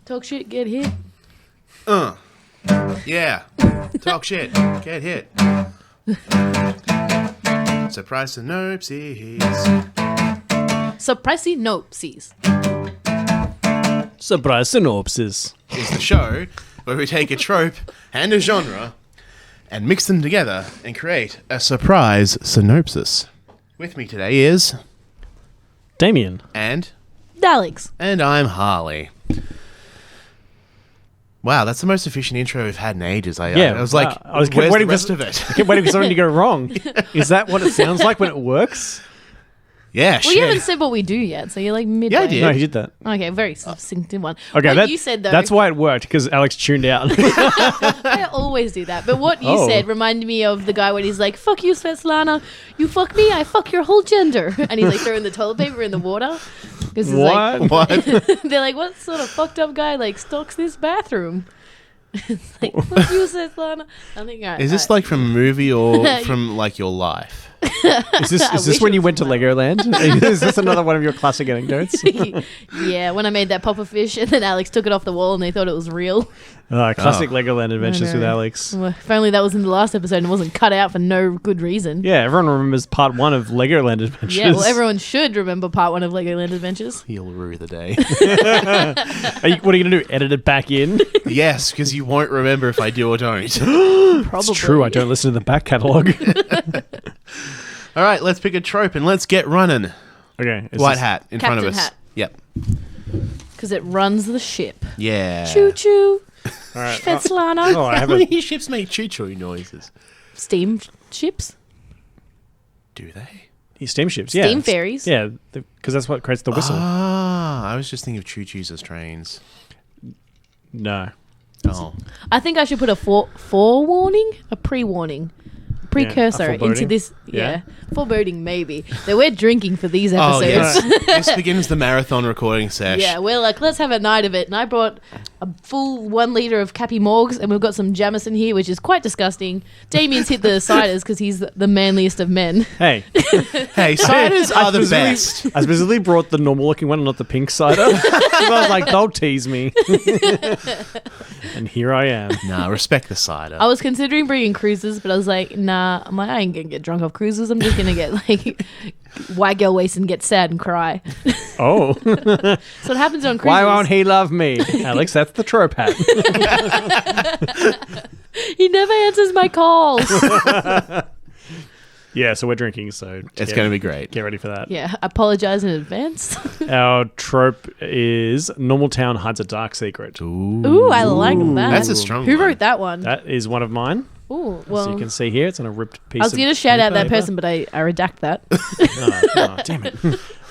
Talk shit, get hit. Yeah. Talk shit. Get hit. Surprise Synopses. Surprise Synopses. Surprise Synopses. Is the show where we take a trope and a genre and mix them together and create a surprise synopsis. With me today is... Damien. And Alex. I'm Harley. Wow, that's the most efficient intro we've had in ages. I was like, where's the rest of it? I kept waiting for something to go wrong. Is that what it sounds like when it works? Yeah, Well, shit. you haven't said what we do yet, so you're like midway. Yeah, I did. No, he did that. Okay, very succinct one. Okay, What you said, though, that's why it worked, because Alex tuned out. I always do that. But what you said reminded me of the guy when he's like, fuck you, Svetlana. You fuck me, I fuck your whole gender. And he's like throwing the toilet paper in the water. Because What? What? they're like, what sort of fucked up guy like stocks this bathroom? It's like, fuck you, Svetlana. I think, Is this like from a movie or from like your life? Is this wish when it you was went to mine. Legoland? Is this another one of your classic anecdotes? Yeah, when I made that puffer fish and then Alex took it off the wall and they thought it was real. Classic Legoland adventures with Alex. Well, if only that was in the last episode and wasn't cut out for no good reason. Yeah, everyone remembers part 1 of Legoland adventures. Yeah, well, everyone should remember part 1 of Legoland Adventures. You'll rue the day. What are you going to do? Edit it back in? Yes, because you won't remember if I do or don't. Probably. It's true, I don't listen to the back catalogue. All right, let's pick a trope and let's get running. Okay. White hat in front of Captain us. Hat. Yep. Because it runs the ship. Yeah. Choo choo. All right. Svetlana. Oh, I How haven't. many ships make choo-choo noises? Steam ships. Do they? Steamships, yeah. Steam ferries. Yeah, because that's what creates the whistle. Ah, I was just thinking of choo-choos as trains. No. Oh. I think I should put a forewarning, a pre-warning, precursor into foreboding? this. Yeah. Foreboding maybe. That we're drinking for these Oh, episodes. yes. This begins the marathon recording sesh. Yeah, we're like, let's have a night of it. And I brought a full 1 litre of Cappy Morgs, and we've got some Jameson here, which is quite disgusting. Damien's hit the ciders because he's the manliest of men. Hey, Hey, ciders are the best. I specifically brought the normal looking one, not the pink cider. I was like, don't tease me. And here I am. Nah, respect the cider. I was considering bringing cruises, but I was like, nah. I'm like, I ain't gonna get drunk off cruises. I'm just gonna get like white girl waste and get sad and cry. Oh. So it happens on cruises. Why won't he love me? Alex, that's the trope hat. He never answers my calls. Yeah, so we're drinking, so It's going to be great. get ready for that. Yeah, apologize in advance. Our trope is Normal Town hides a dark secret. Ooh, I like that. That's a strong Who one. wrote that one? That is one of mine. Ooh, well, So you can see here, it's on a ripped piece I was of going to shout out that newspaper. person, but I redact that. Oh, damn it.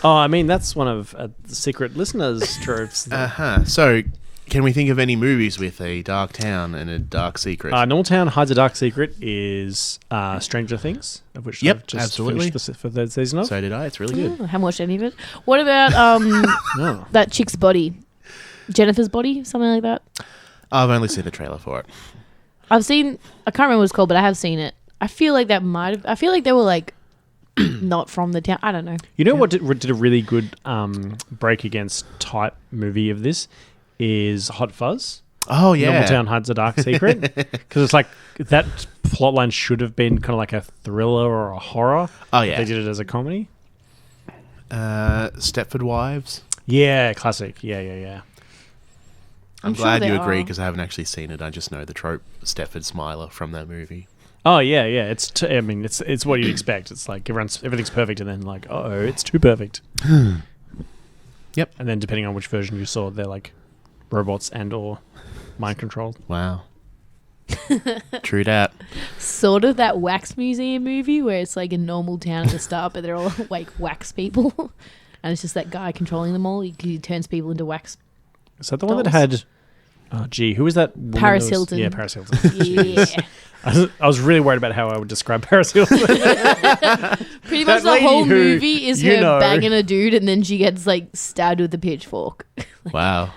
Oh, I mean, that's one of the secret listeners' tropes. Uh-huh. So, can we think of any movies with a dark town and a dark secret? Normal Town hides a dark secret is Stranger Things, of which Yep, I've just absolutely. finished for third season of. So did I. It's really good. I haven't watched any of it. What about Oh. that chick's body? Jennifer's body? Something like that? I've only seen the trailer for it. I can't remember what it's called, but I have seen it. I feel like that I feel like they were like not from the town. I don't know. You know what did a really good break against type movie of this is Hot Fuzz. Oh, yeah. Normal Town hides a dark secret. Because it's like that plotline should have been kind of like a thriller or a horror. Oh, yeah. They did it as a comedy. Stepford Wives. Yeah, classic. Yeah. I'm sure glad they you agree are. because I haven't actually seen it. I just know the trope Stepford Smiler from that movie. Oh yeah. It's it's what you'd expect. It's like everything's perfect, and then like, oh, it's too perfect. Yep. And then depending on which version you saw, they're like robots and or mind controlled. Wow. True dat. Sort of that wax museum movie where it's like a normal town at the start, but they're all like wax people. And it's just that guy controlling them all. He turns people into wax. Is that the one that Dolls. had? Oh, gee, who was that? woman Paris that was- Hilton. Yeah, Paris Hilton. Yeah. I was really worried about how I would describe Paris Hilton. Pretty much That the lady whole who, movie is you her know. banging a dude and then she gets like stabbed with a pitchfork. Wow.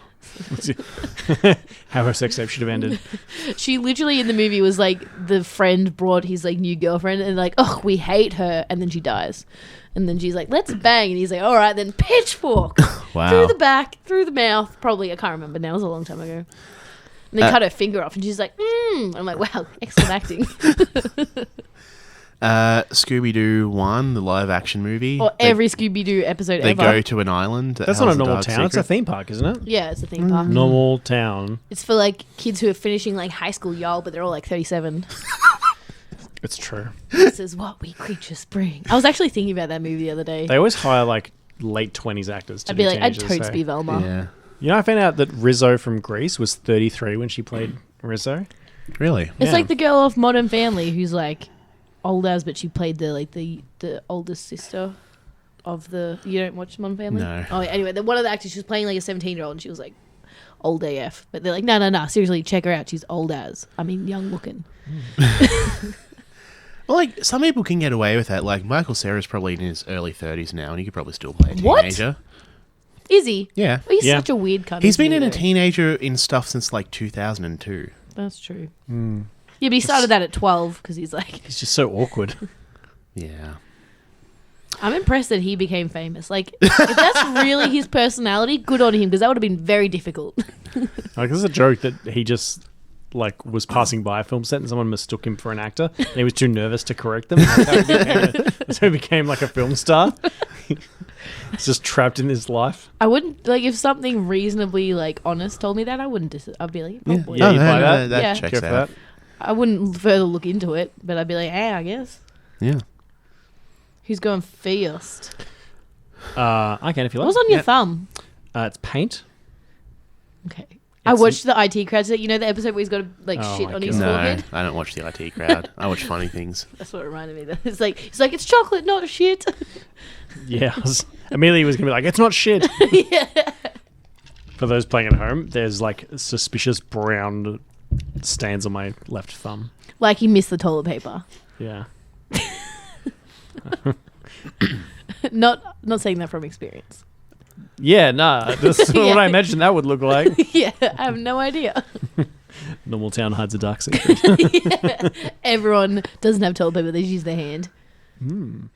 How her sex tape should have ended. She literally in the movie was like the friend brought his like new girlfriend and like, oh, we hate her, and then she dies. And then she's like, let's bang. And he's like, all right, then pitchfork. Wow. Through the back, through the mouth. Probably, I can't remember now. It was a long time ago. And then cut her finger off. And she's like, I'm like, wow, excellent acting. Scooby-Doo 1, the live-action movie. Or every Scooby-Doo episode They ever. go to an island. That's not a normal town. It's a theme park, isn't it? Yeah, it's a theme park. Normal town. It's for like kids who are finishing like high school, y'all, but they're all like 37. It's true. This is what we creatures bring. I was actually thinking about that movie the other day. They always hire like late 20s actors to I'd do be like, I'd teenagers, totes be Velma. Yeah. You know, I found out that Rizzo from Grease was 33 when she played Rizzo. Really? It's Yeah. like the girl off Modern Family who's like old as, but she played the oldest sister of the. You don't watch Modern Family? No. Oh, anyway, one of the actors, she was playing like a 17-year-old, and she was like old AF. But they're like, no, seriously, check her out. She's old as. I mean, young looking. Well, like, some people can get away with that. Like, Michael Cera's probably in his early 30s now, and he could probably still play a What? teenager. Is he? Yeah. Well, he's Yeah. such a weird cunt. He's isn't been he, in a though? teenager in stuff since, like, 2002. That's true. Yeah, but he started that at 12 because he's like, He's just so awkward. Yeah. I'm impressed that he became famous. Like, if that's really his personality, good on him, because that would have been very difficult. Like, there's a joke that he just like was passing by a film set and someone mistook him for an actor and he was too nervous to correct them. That's how he became like a film star. He's just trapped in his life. I wouldn't, like, if something reasonably, like, honest told me that, I wouldn't, I'd be like, probably. Yeah, you buy that? Yeah. checks Care for out. that? I wouldn't further look into it, but I'd be like, hey, I guess. Yeah. Who's going first? I can if you like. What's on your Yep. thumb? It's paint. Okay. I watched the IT crowd. You know the episode where he's got to like Oh shit my on his God. No, forehead? I don't watch the IT crowd. I watch funny things. That's what it reminded me of. It's like it's chocolate, not shit. Yeah. Amelia was going to be like, it's not shit. Yeah. For those playing at home, there's like suspicious brown stains on my left thumb. Like he missed the toilet paper. Yeah. Not saying that from experience. Yeah, nah. That's Yeah. what I imagined that would look like. Yeah, I have no idea. Normal town hides a dark secret. Yeah. Everyone doesn't have toilet paper, they just use their hand. Going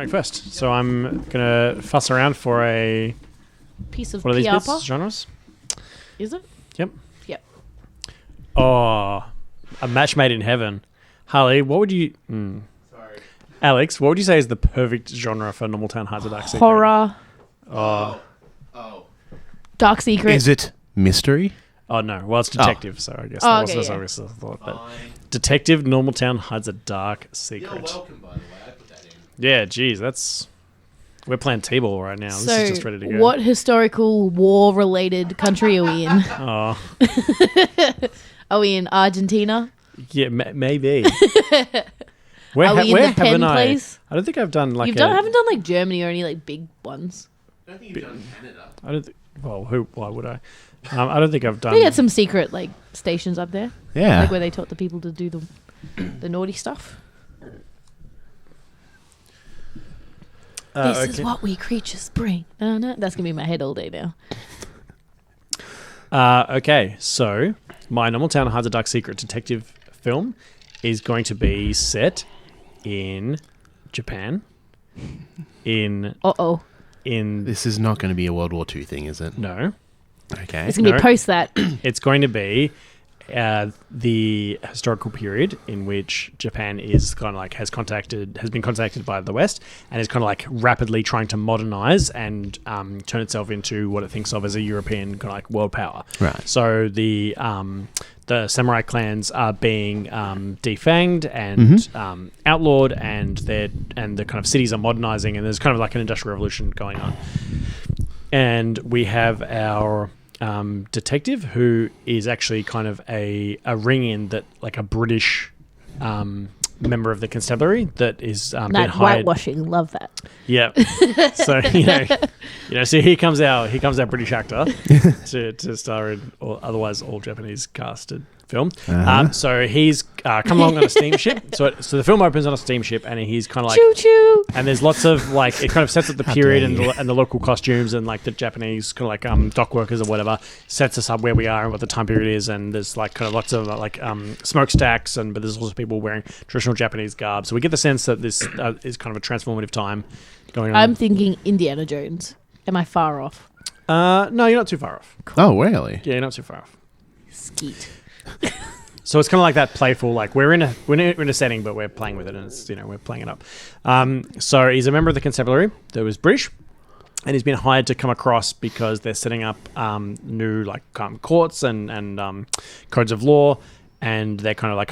first. So I'm going to fuss around for a... Piece of What are these bits? piapa. Genres? Is it? Yep. Yep. Oh, a match made in heaven. Harley, what would you... Sorry. Alex, what would you say is the perfect genre for Normal Town hides a dark secret? Horror, Oh. dark secret. Is it mystery? Oh, no. Well, it's detective, so I guess Oh, that okay, was yeah. obviously the thought. But detective, Normal Town hides a dark secret. welcome, by the way. I put that in. Yeah, geez, that's... We're playing T-ball right now. So, This is just ready to go. what historical war-related country are we in? Oh, Are we in Argentina? yeah, maybe. Where, Are we in the Penn haven't place? I don't think I've done like Haven't done like Germany or any like big ones. I don't think you've done Canada. I don't think... Well, why would I? I don't think I've done... We had some secret like stations up there, Yeah. like where they taught the people to do the naughty stuff. This is what we creatures bring. That's gonna be in my head all day now. Okay, so my Normal Town hides a dark secret detective film is going to be set in Japan. In This is not going to be a World War II thing, is it? no, Okay. It's gonna No. be post that. it's going to be the historical period in which Japan is kind of like has been contacted by the West and is kind of like rapidly trying to modernize and turn itself into what it thinks of as a European kind of like world power. Right. So the samurai clans are being defanged and outlawed, and the kind of cities are modernizing, and there's kind of like an industrial revolution going on. And we have our detective who is actually kind of a ring-in that like a British member of the constabulary that is been That hired. whitewashing, love that. Yeah. So so here comes our British actor to star in, or otherwise all Japanese casted film. So he's come along on a steamship. So the film opens on a steamship, and he's kind of like choo choo. And there's lots of like it kind of sets up the period and the local costumes and like the Japanese kind of like dock workers or whatever, sets us up where we are and what the time period is. And there's like kind of lots of like smokestacks but there's also people wearing traditional Japanese garb. So we get the sense that this is kind of a transformative time going on. I'm thinking Indiana Jones. Am I far off? No, you're not too far off. Oh, really? Yeah, you're not too far off. Skeet. So it's kind of like that playful, like we're in a setting, but we're playing with it, and it's we're playing it up. So he's a member of the constabulary that was British, and he's been hired to come across because they're setting up new like courts and codes of law, and they're kind of like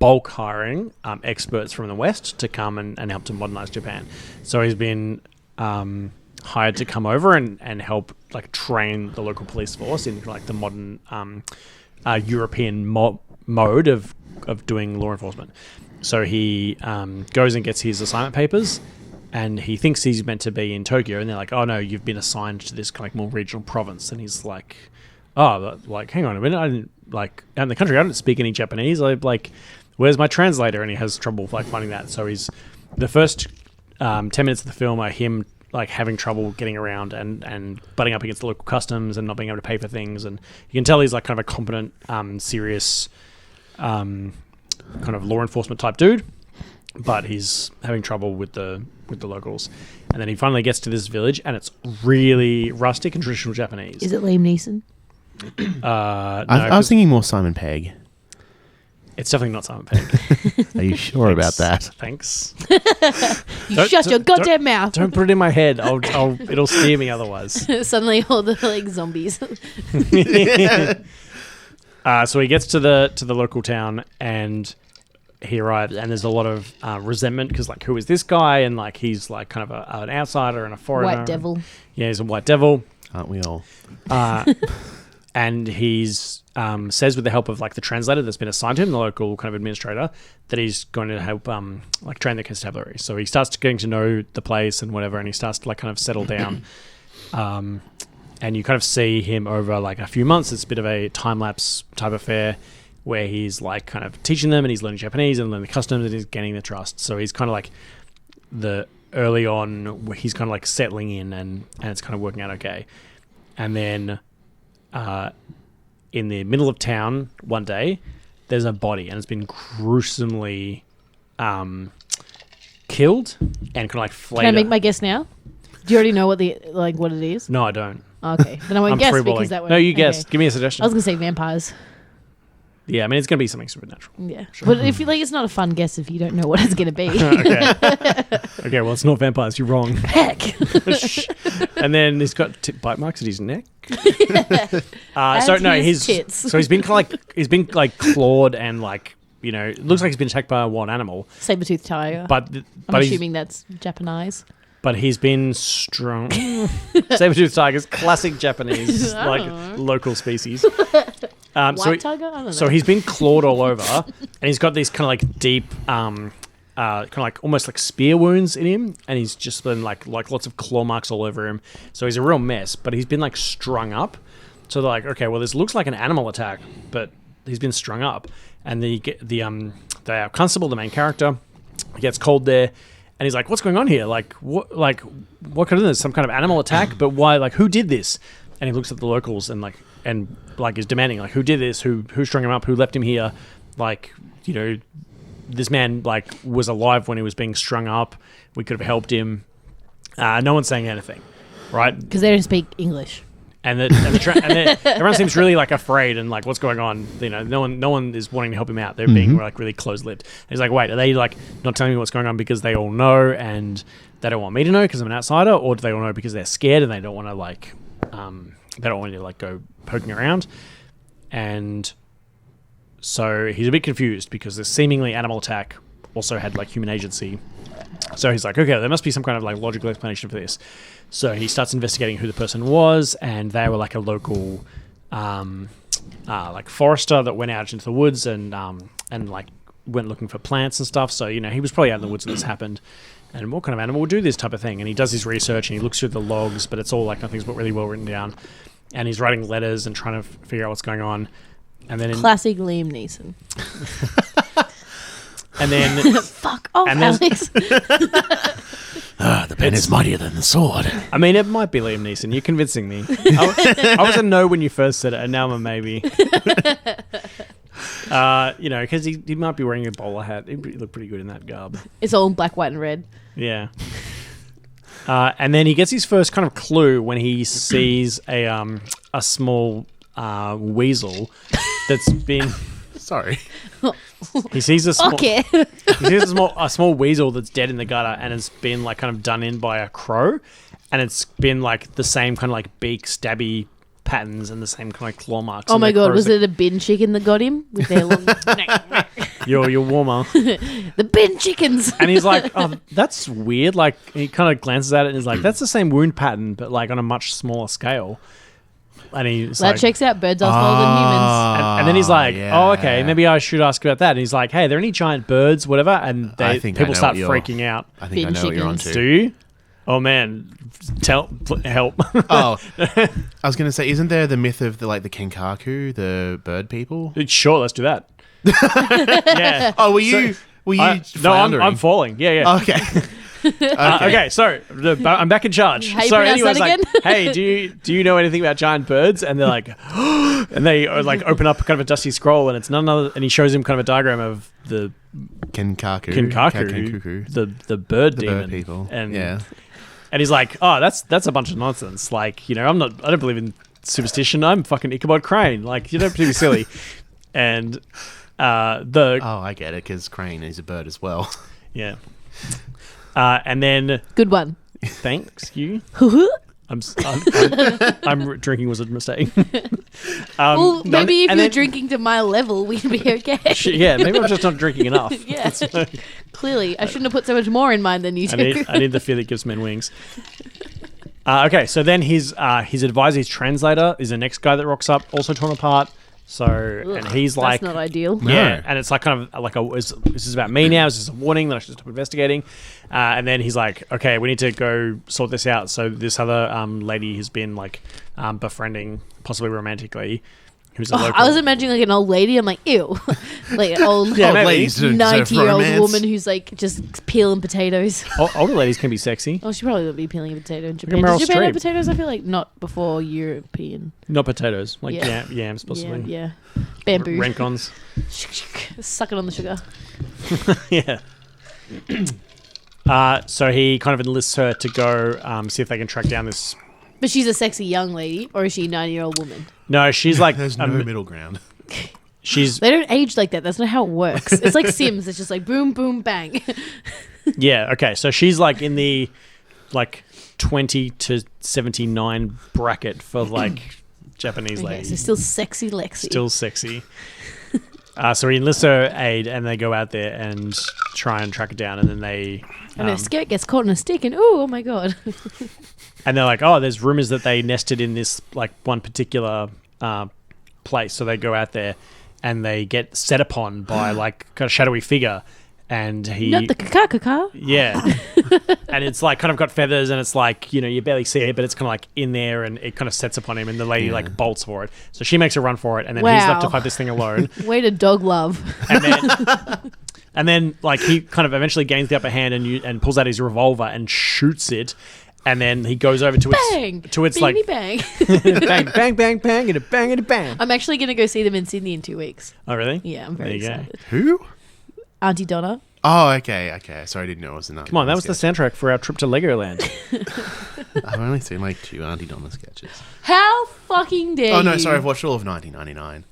bulk hiring experts from the West to come and help to modernize Japan. So he's been hired to come over and help like train the local police force in like the modern European mode of doing law enforcement. So he goes and gets his assignment papers, and he thinks he's meant to be in Tokyo, and they're like, "Oh no, you've been assigned to this kind of more regional province." And he's like, "Oh, like hang on a minute, I didn't like out in the country. I don't speak any Japanese. I like, where's my translator?" And he has trouble like finding that. So he's the first 10 minutes of the film are him like having trouble getting around and butting up against the local customs and not being able to pay for things, and you can tell he's like kind of a competent, serious, kind of law enforcement type dude, but he's having trouble with the locals. And then he finally gets to this village, and it's really rustic and traditional Japanese. Is it Liam Neeson? No, I was thinking more Simon Pegg. it's definitely not Simon Pegg. Are you sure about that? Thanks. Shut your goddamn mouth. Don't put it in my head. It'll steer me otherwise. Suddenly all the like zombies. So he gets to the local town, and he arrives, and there's a lot of resentment because like, who is this guy? And like he's like kind of an outsider and a foreigner. White devil. Yeah, he's a white devil. Aren't we all? And he's says with the help of like the translator that's been assigned to him, the local kind of administrator, that he's going to help like train the constabulary. So he starts getting to know the place and whatever, and he starts to like kind of settle down. And you kind of see him over like a few months. It's a bit of a time lapse type affair where he's like kind of teaching them, and he's learning Japanese and learning the customs, and he's gaining the trust. So he's kind of like early on, he's kind of like settling in, and it's kind of working out okay. And then in the middle of town one day, there's a body, and it's been gruesomely killed and kind of like flayed. Can I make my guess now? Do you already know what it is? No, I don't. Okay, then I won't guess freeballing. because that way. No, you guess. Give me a suggestion. I was gonna say vampires. Yeah, I mean, it's going to be something supernatural. Yeah, sure. But if you like, it's not a fun guess if you don't know what it's going to be. Okay, well, it's not vampires. You're wrong. Heck. And then he's got bite marks at his neck. Tits. So he's been like clawed and like, you know, it looks like he's been attacked by one animal. Saber-toothed tiger. But I'm assuming that's Japanese. But he's been strong. Saber-toothed tigers, classic Japanese, like local species. White tiger? I don't know. So he's been clawed all over, and he's got these kind of like deep, kind of like almost like spear wounds in him, and he's just been like lots of claw marks all over him. So he's a real mess, but he's been like strung up. So they're like, okay, well, this looks like an animal attack, but he's been strung up. And the constable, the main character, gets called there, and he's like, what's going on here? What could have been some kind of animal attack? But why? Like, who did this? And he looks at the locals and is demanding, like, who did this? Who strung him up? Who left him here? Like, you know, this man like was alive when he was being strung up. We could have helped him. No one's saying anything, right? Because they don't speak English. And everyone seems really like afraid and like, what's going on? You know, no one is wanting to help him out. They're being like really close-lipped. And he's like, wait, are they like not telling me what's going on because they all know and they don't want me to know because I'm an outsider, or do they all know because they're scared and they don't want to like, they don't want to like go poking around? And so he's a bit confused because this seemingly animal attack also had like human agency. So he's like, okay, there must be some kind of like logical explanation for this. So he starts investigating who the person was, and they were like a local like forester that went out into the woods and like went looking for plants and stuff. So, you know, he was probably out in the woods when this happened. And what kind of animal would do this type of thing? And he does his research and he looks through the logs, but it's all like nothing's really well written down. And he's writing letters and trying to figure out what's going on. And then Classic Liam Neeson. and then Fuck off, And then- Alex. The pen is mightier than the sword. I mean, it might be Liam Neeson. You're convincing me. I was a no when you first said it, and now I'm a maybe. Because he might be wearing a bowler hat. He'd look pretty good in that garb. It's all black, white, and red. Yeah. And then he gets his first kind of clue when he sees a small weasel that's been. Sorry. He sees a small. Okay. He sees a small weasel that's dead in the gutter, and it's been like kind of done in by a crow, and it's been like the same kind of like beak stabby patterns and the same kind of claw marks. Oh and my the god, crow's was it a bin chicken that got him with their long You're warmer. the bin chickens? And he's like, oh, that's weird. Like, he kind of glances at it and is like, that's the same wound pattern, but like on a much smaller scale. And he's That like, checks out. Birds are smaller than humans. and then he's like, yeah. oh, okay, maybe I should ask about that. And he's like, hey, are there any giant birds, whatever? And I think I people know start what you're- freaking out. I think I Bin know what you're on chickens. to. Do you? Oh, man. Help. Oh, I was going to say, isn't there the myth of the kinkaku, the bird people? Sure, let's do that. Yeah. Oh, were you No, floundering? I'm falling. Yeah. Okay. Okay, so I'm back in charge. How you So pronounce anyways, that like, again? hey, do you know anything about giant birds? And they're like, and they like open up kind of a dusty scroll, and it's none other. And he shows him kind of a diagram of the Kinkaku. kinkaku, the bird The demon bird people. and yeah. and he's like, oh, that's a bunch of nonsense. Like, I don't believe in superstition. I'm fucking Ichabod Crane. Like, you don't be silly. And Oh, I get it, because Crane is a bird as well. yeah. And then Good one. thanks you. well, I'm drinking was a mistake. maybe if and you're then- drinking to my level, we'd be okay. Yeah, maybe I'm just not drinking enough. Yeah. Clearly, I shouldn't have put so much more in mine than you do. I need the fear that gives men wings. Okay, so then his advisor, his translator, is the next guy that rocks up, also torn apart. So, and he's like, That's not ideal. yeah, No. and it's like kind of like this is about me now. Is this a warning that I should stop investigating? And then he's like, okay, we need to go sort this out. So this other lady has been like befriending, possibly romantically, who's a local. I was imagining like an old lady. I'm like, ew, like an old Yeah, Old maybe. ladies don't deserve 90-year-old romance. woman who's like just peeling potatoes. Older ladies can be sexy, Oh, she probably would be peeling a potato in Japan. Meryl Does Japan have Streep. potatoes? I feel like not before European. not potatoes, like Yeah. yams possibly. Yeah. Bamboo. Rencons. Suck it on the sugar. Yeah. So he kind of enlists her to go see if they can track down this. But she's a sexy young lady, or is she a 90-year-old woman? No, she's like There's no middle ground. she's They don't age like that. That's not how it works. It's like Sims. It's just like boom, boom, bang. yeah. Okay, so she's like in the like 20 to 79 bracket for like Japanese Okay, ladies. so still sexy Lexi. Still sexy. So he enlists her aid, and they go out there and try and track it down, and then they. And her skirt gets caught in a stick, and oh my god. And they're like, oh, there's rumors that they nested in this like one particular place. So they go out there and they get set upon by like kind of shadowy figure. And he, Not the kaka. yeah. And it's like kind of got feathers and it's like, you barely see it, but it's kind of like in there and it kind of sets upon him and the lady like bolts for it. So she makes a run for it and then he's left to Wow. fight this thing alone. Way to dog love. And then like he kind of eventually gains the upper hand and pulls out his revolver and shoots it. And then he goes over to Bang! its Beanie like bang. bang, bang, bang, bang, and a bang, and a bang. I'm actually going to go see them in Sydney in 2 weeks. Oh, really? Yeah, I'm very There you go. excited. Who? Auntie Donna. Oh, okay. Sorry, I didn't know it was enough. Come on, that was the soundtrack for our trip to Legoland. I've only seen like 2 Auntie Donna sketches. How fucking dare you? Oh no, sorry, I've watched all of 1999.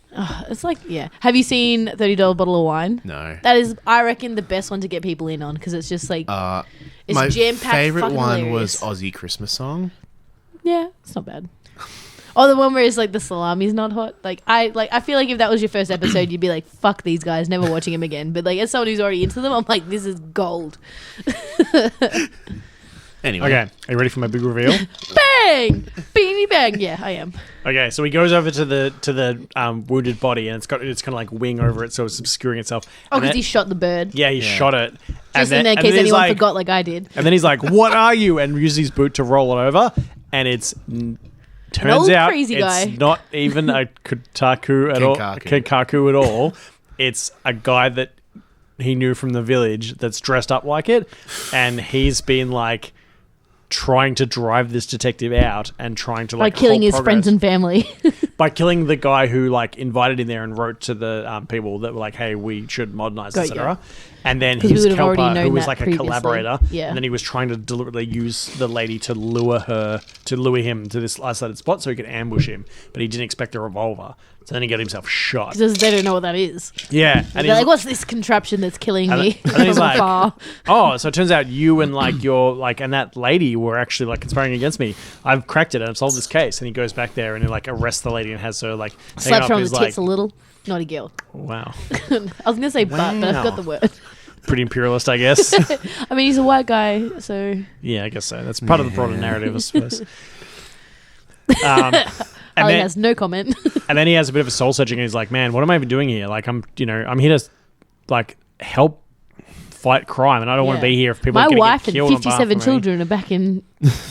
It's like, yeah. Have you seen $30 bottle of wine? No. That is, I reckon, the best one to get people in on because it's just like, it's My jam-packed, favorite fucking one hilarious. was Aussie Christmas song. Yeah, it's not bad. Or the one where it's like the salami's not hot. I feel like if that was your first episode, you'd be like, "Fuck these guys, never watching them again." But like, as someone who's already into them, I'm like, "This is gold." Anyway. Okay, are you ready for my big reveal? Bang, beanie bang. Yeah, I am. Okay, so he goes over to the wounded body and it's kind of like wing over it, so it's obscuring itself. Oh, And because then- he shot the bird. yeah, he shot it. Just and in then case he's anyone like- forgot, like I did. And then he's like, "What are you?" and uses his boot to roll it over, and it's Turns old out crazy it's guy. not even a Kenkaku at all. Kenkaku at all. It's a guy that he knew from the village that's dressed up like it, and he's been like trying to drive this detective out and trying to like by killing halt his progress. friends and family. By killing the guy who like invited him there and wrote to the people that were like, "Hey, we should modernize, Go, etc." yeah. And then 'Cause we his would have already helper, who known was that like a previously. collaborator, Yeah. and then he was trying to deliberately use the lady to lure him to this isolated spot so he could ambush him, but he didn't expect a revolver, so then he got himself shot. Because they don't know what that is. Yeah, And they're like, what's this contraption that's killing me and then he's from like, afar? "Oh, so it turns out you and like your like and that lady were actually like conspiring against me. I've cracked it and I've solved this case." And he goes back there and he like arrests the lady and has her like Slaps her on the his, tits like, a little. Naughty girl. wow, I was going to say butt, but I forgot the word. pretty imperialist, I guess. I mean, he's a white guy, so... Yeah, I guess so. That's part of the broader narrative, I suppose. Ali has no comment. And then he has a bit of a soul searching, and he's like, "Man, what am I even doing here? Like, I'm here to like help fight crime, and I don't want to be here if people My are going to wife get and killed." 57 children are back in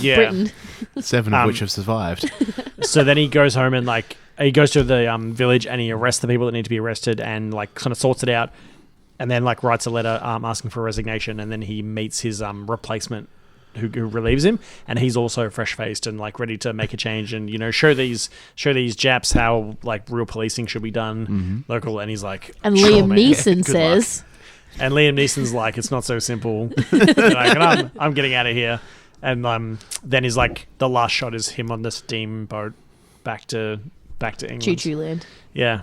Britain. 7 of which have survived. So then he goes home and like he goes to the village and he arrests the people that need to be arrested and like kind of sorts it out, and then like writes a letter asking for resignation, and then he meets his replacement who relieves him, and he's also fresh faced and like ready to make a change and show these Japs how like real policing should be done local. And he's like, And "Sure, Liam man. Neeson Good says... luck." And Liam Neeson's like, "It's not so simple." And I'm getting out of here. And then he's like, the last shot is him on the steamboat back to England. Choo Choo Land. Yeah.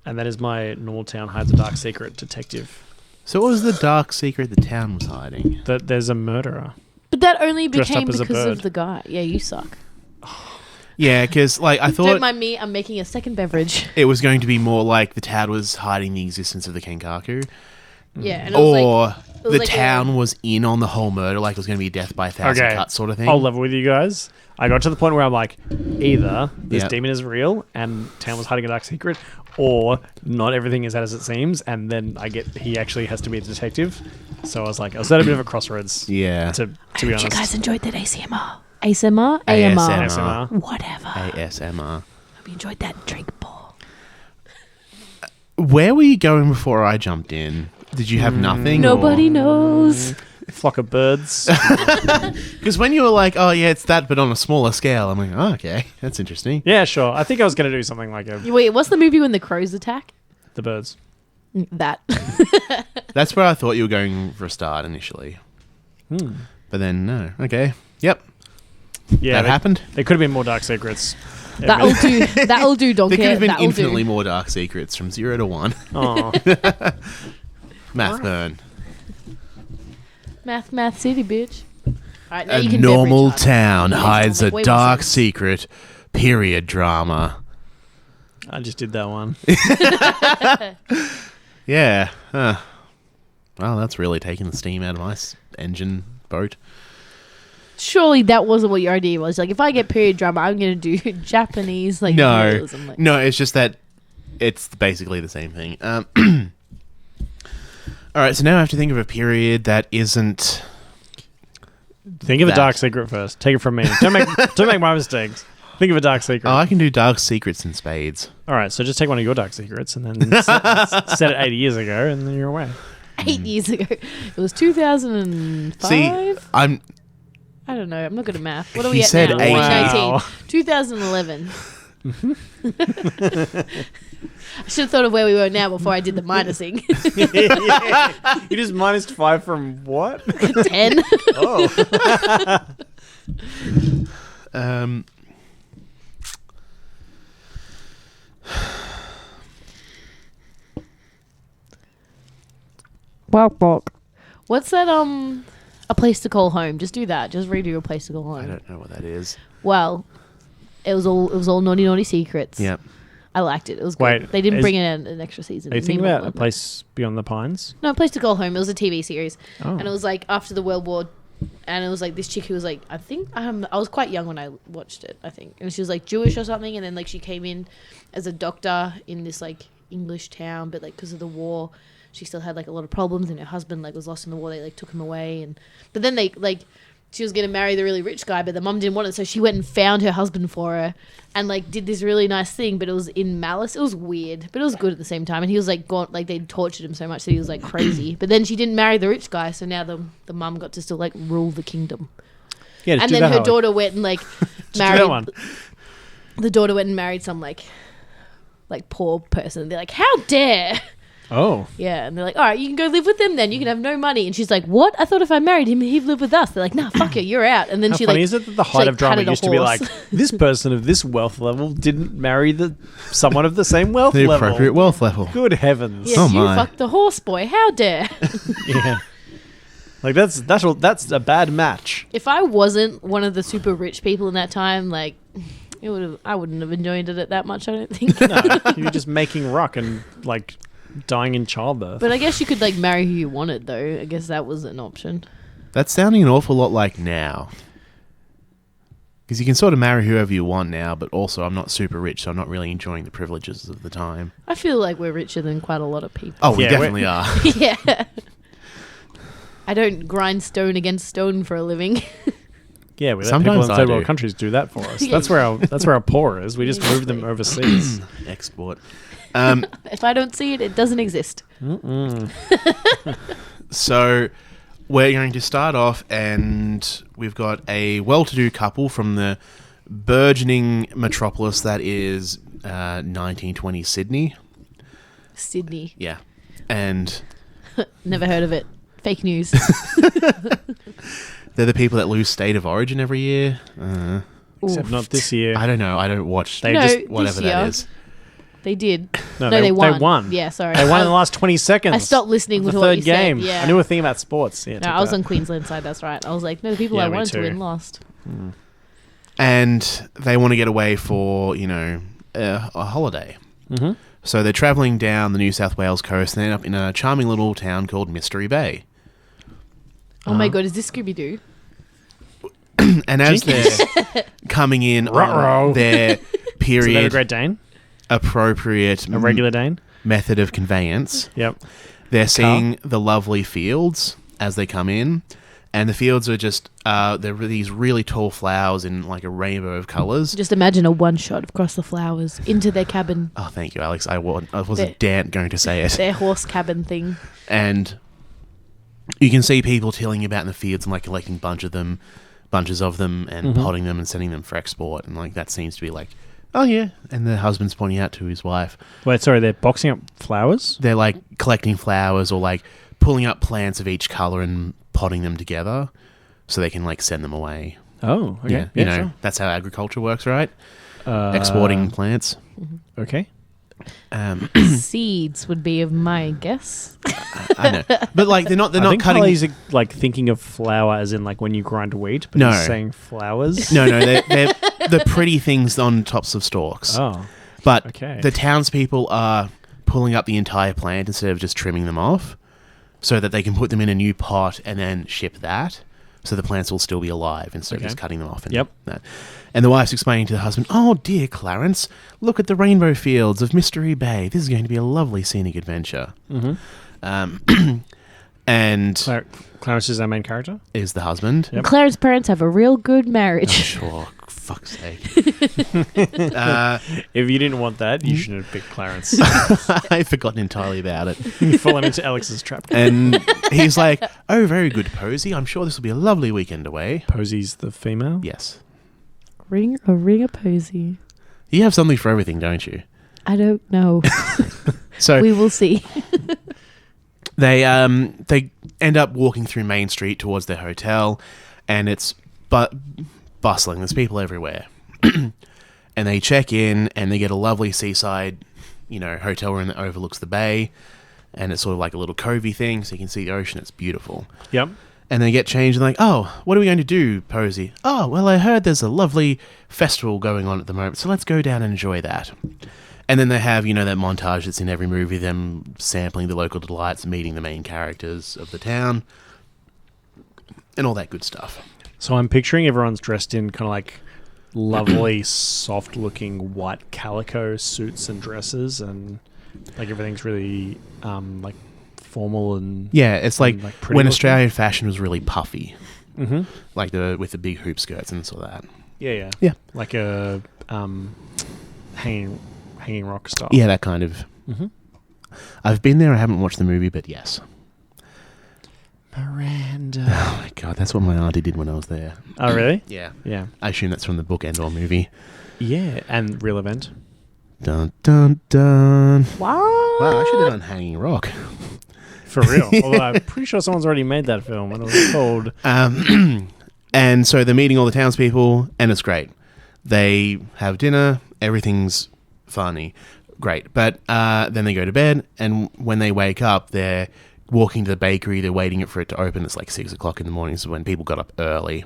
And that is my Normal Town Hides a Dark Secret detective. So what was the dark secret the town was hiding? That there's a murderer. But that only Dressed up became as a because bird. of the guy. Yeah, you suck. Yeah, because like I Don't thought mind me, I'm making a second beverage. it was going to be more like the town was hiding the existence of the Kenkaku. Yeah, and it was Or was the like town was in on the whole murder, like it was going to be a death by 1,000 cuts sort of thing. I'll level with you guys. I got to the point where I'm like, either this Yep. demon is real and town was hiding a dark secret, or not everything is as it seems, and then he actually has to be a detective. So I was like, I was at a bit of a crossroads. Yeah. To be You honest. guys enjoyed that ASMR? ASMR? ASMR. ASMR. Whatever. ASMR. Hope you enjoyed that drink pour. Where were you going before I jumped in? Did you have nothing? Nobody knows. Flock of birds. Because when you were like, oh yeah, it's that, but on a smaller scale, I'm like, oh, okay, that's interesting. Yeah, sure. I think I was going to do something like Wait, what's the movie when the crows attack? the birds. That. That's where I thought you were going for a start initially. But then, no. Okay. Yep. Yeah, that happened. There could have been more dark secrets. That'll do. That'll do, There donkey. could have been That'll infinitely do. more dark secrets from 0 to 1. Oh, Math burn. Math city, bitch. All right, now A you can normal beverage town Yes, hides I'll a make way more dark sense. secret. Period drama. I just did that one. Yeah. Huh. Well, that's really taking the steam out of my engine boat. Surely that wasn't what your idea was. Like, if I get period drama, I'm going to do Japanese, like, No. realism. Like, No, it's just that it's basically the same thing. All right, so now I have to think of a period that isn't... Think of That. a dark secret first. Take it from me. Don't make my mistakes. Think of a dark secret. Oh, I can do dark secrets in spades. All right, so just take one of your dark secrets and then set it 80 years ago, and then you're away. 8 years ago. It was 2005? See, I'm... I don't know. I'm not good at math. What are He we at said now? 80. 2019. 2011. I should have thought of where we were now before I did the minusing. You just minused 5 from what? 10. Oh. What's that, A Place to Call Home? Just do that. Just redo A Place to Call Home. I don't know what that is. Well, it was all naughty secrets. Yep. I liked it. It was good. Wait, they didn't bring in an extra season. Are you thinking Meanwhile, about A Place Beyond the Pines? No, A Place to Call Home. It was a TV series, Oh. and it was like after the World War, and it was like this chick who was like, I think I was quite young when I watched it. I think, and she was like Jewish or something, and then like she came in as a doctor in this like English town, but like because of the war, she still had like a lot of problems, and her husband like was lost in the war. They like took him away, but then they like she was going to marry the really rich guy, but the mum didn't want it, so she went and found her husband for her and like did this really nice thing, but it was in malice. It was weird, but it was good at the same time. And he was like gone, like they tortured him so much that he was like crazy. But then she didn't marry the rich guy, so now the mum got to still like rule the kingdom. Yeah, and then her daughter went and like married. The daughter went and married some like poor person. They're like, how dare? Oh. Yeah, and they're like, all right, you can go live with them then. You can have no money. And she's like, what? I thought if I married him, he'd live with us. They're like, nah, fuck it, you're out. And then How she funny like... is it that the height of drama used to be like, this person of this wealth level didn't marry someone of the same wealth The level. appropriate wealth level. Good heavens. Yes, Oh you my. fucked the horse boy. How dare? Yeah. Like that's a bad match. If I wasn't one of the super rich people in that time, like... I wouldn't have enjoyed it that much, I don't think. No, you were just making rock and like dying in childbirth. But I guess you could like marry who you wanted, though. I guess that was an option. That's sounding an awful lot like now. Because you can sort of marry whoever you want now, but also I'm not super rich, so I'm not really enjoying the privileges of the time. I feel like we're richer than quite a lot of people. Oh, we Yeah, definitely are. Yeah. I don't grind stone against stone for a living. Yeah, we let Sometimes people in I third do. world countries do that for us. Yeah. That's where our poor is. We just move them overseas. Export. If I don't see it, it doesn't exist. So we're going to start off, and we've got a well-to-do couple from the burgeoning metropolis that is 1920 Sydney. Sydney. Yeah. And Never heard of it. Fake news. they're the people that lose state of origin every year. Except not this year. I don't know. I don't watch They No, just whatever this that year. is. They did. no, They won. They won. Yeah, sorry. They won in the last 20 seconds. I stopped listening of with the what third you said, game. yeah. I knew a thing about sports. Yeah, No, I was on Queensland side, that's right. I was like, no, the people Yeah, I me wanted to too. win lost. And they want to get away for, a holiday. Mm-hmm. So they're travelling down the New South Wales coast and they end up in a charming little town called Mystery Bay. Oh my god, is this Scooby-Doo? And as they're coming in Ruh-roh. on their Is that a period Great Dane? appropriate A regular Dane? method of conveyance, Yep. they're seeing the lovely fields as they come in. And the fields are just, they're these really tall flowers in like a rainbow of colours. Just imagine a one shot across the flowers into their cabin, Oh, thank you, Alex. I wasn't going to say it. their horse cabin thing. And you can see people tilling about in the fields and like collecting bunches of them and potting them and sending them for export. And like that seems to be like, oh yeah. And the husband's pointing out to his wife. Wait, sorry, they're boxing up flowers? They're like collecting flowers or like pulling up plants of each colour and potting them together so they can like send them away. Oh, okay. Yeah, sure. that's how agriculture works, right? Exporting plants. Okay. Seeds would be of my guess. I know, but like they're not I think cutting. Harley's like thinking of flour as in like when you grind wheat, but No. he's saying flowers. No, they're the pretty things on tops of stalks. Oh, But okay. the townspeople are pulling up the entire plant instead of just trimming them off so that they can put them in a new pot and then ship that. So the plants will still be alive instead of Okay. just cutting them off. And Yep. that. And the wife's explaining to the husband, oh, dear Clarence, look at the rainbow fields of Mystery Bay. This is going to be a lovely scenic adventure. Mm-hmm. And Clarence is our main character. is the husband. Yep. Claire's parents have a real good marriage. Sure, fuck's sake. If you didn't want that, you shouldn't have picked Clarence. I've forgotten entirely about it. You fall into Alex's trap. And he's like, oh, very good, Posy. I'm sure this will be a lovely weekend away. Posy's the female. Yes. Ring a posy. You have something for everything, don't you? I don't know. So We will see. they end up walking through Main Street towards their hotel, and it's bustling. There's people everywhere. And they check in, and they get a lovely seaside, hotel room that overlooks the bay, and it's sort of like a little covey thing, so you can see the ocean. It's beautiful. Yep. And they get changed and like, oh, what are we going to do, Posy? Oh, well, I heard there's a lovely festival going on at the moment, so let's go down and enjoy that. And then they have, that montage that's in every movie, them sampling the local delights, meeting the main characters of the town, and all that good stuff. So I'm picturing everyone's dressed in kind of like lovely, soft-looking white calico suits and dresses, and like everything's really like formal and Yeah, it's like and, like, pretty when looking. Australian fashion was really puffy. Mm-hmm. like with the big hoop skirts and so that. Yeah. Yeah. Like a hanging rock style. Yeah, that kind of. Mm-hmm. I've been there. I haven't watched the movie, but yes. Miranda. Oh my god, that's what my auntie did when I was there. Oh, really? Yeah. Yeah. I assume that's from the book and or movie. Yeah, and real event. Dun dun dun. What? Wow, I should have done Hanging Rock. For real. Although I'm pretty sure someone's already made that film and it was called... And so they're meeting all the townspeople, and it's great. They have dinner, everything's funny. Great. But then they go to bed, and when they wake up, they're walking to the bakery, they're waiting for it to open. It's like 6 o'clock in the morning, so when people got up early.